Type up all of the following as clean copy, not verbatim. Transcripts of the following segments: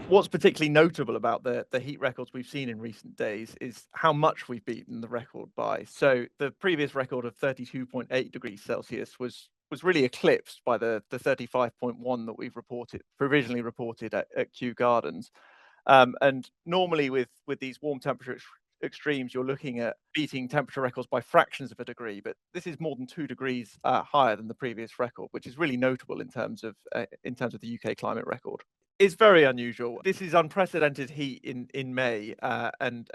What's particularly notable about the heat records we've seen in recent days is how much we've beaten the record by. So the previous record of 32.8 degrees Celsius was really eclipsed by the 35.1 that we've provisionally reported at Kew Gardens. And normally with these warm temperature extremes, you're looking at beating temperature records by fractions of a degree, but this is more than 2 degrees higher than the previous record, which is really notable in terms of the UK climate record. It's very unusual. This is unprecedented heat in May, and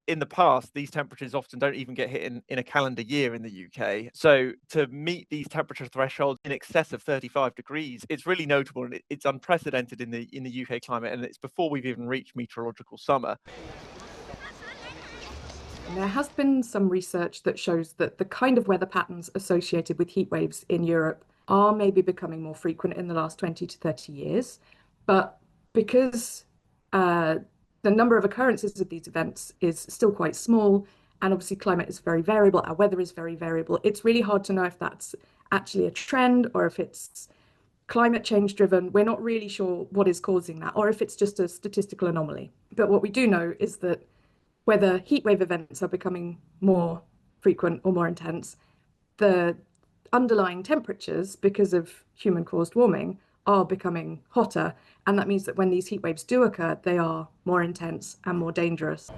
in the past, these temperatures often don't even get hit in a calendar year in the UK. So to meet these temperature thresholds in excess of 35 degrees, it's really notable, and it's unprecedented in the UK climate, and it's before we've even reached meteorological summer. There has been some research that shows that the kind of weather patterns associated with heat waves in Europe are maybe becoming more frequent in the last 20 to 30 years. But because the number of occurrences of these events is still quite small, and obviously climate is very variable, our weather is very variable, it's really hard to know if that's actually a trend or if it's climate change driven. We're not really sure what is causing that, or if it's just a statistical anomaly. But what we do know is that whether heatwave events are becoming more frequent or more intense, the underlying temperatures, because of human-caused warming, are becoming hotter. And that means that when these heat waves do occur, they are more intense and more dangerous.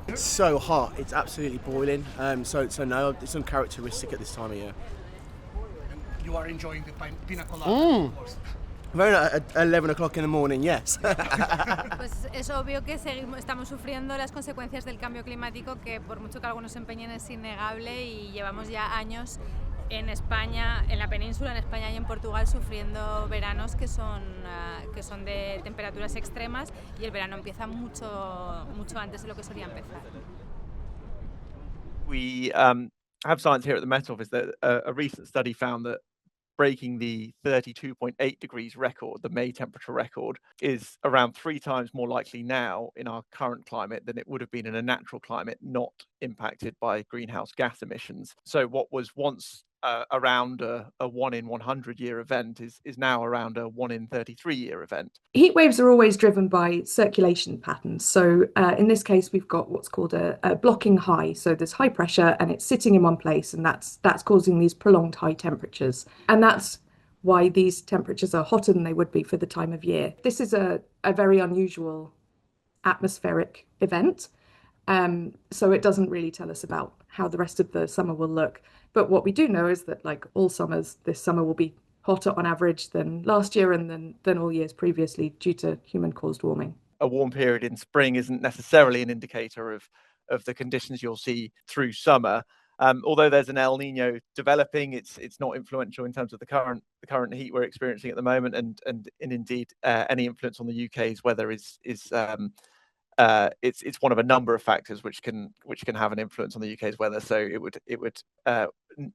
It's so hot, it's absolutely boiling. So no, it's uncharacteristic at this time of year. You are enjoying the pina colada, of course. Very at 11 o'clock in the morning, yes. Pues es obvio que estamos sufriendo las consecuencias del cambio climático, que por mucho que algunos se empeñen es innegable, y llevamos ya años en España, en la península, en España y en Portugal, sufriendo veranos que son de temperaturas extremas, y el verano empieza mucho antes de lo que solía empezar. We have science here at the Met Office that a recent study found that breaking the 32.8 degrees record, the May temperature record, is around 3 times more likely now in our current climate than it would have been in a natural climate not impacted by greenhouse gas emissions. So what was once around a 1 in 100 year event is now around a 1 in 33 year event. Heat waves are always driven by circulation patterns. So in this case, we've got what's called a blocking high. So there's high pressure and it's sitting in one place, and that's causing these prolonged high temperatures. And that's why these temperatures are hotter than they would be for the time of year. This is a very unusual atmospheric event. So it doesn't really tell us about how the rest of the summer will look. But what we do know is that, like all summers, this summer will be hotter on average than last year and than all years previously due to human-caused warming. A warm period in spring isn't necessarily an indicator of the conditions you'll see through summer. Although there's an El Nino developing, it's not influential in terms of the current heat we're experiencing at the moment, and indeed any influence on the UK's weather it's one of a number of factors which can have an influence on the UK's weather. So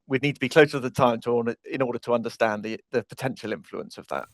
we'd need to be closer to the time in order to understand the potential influence of that.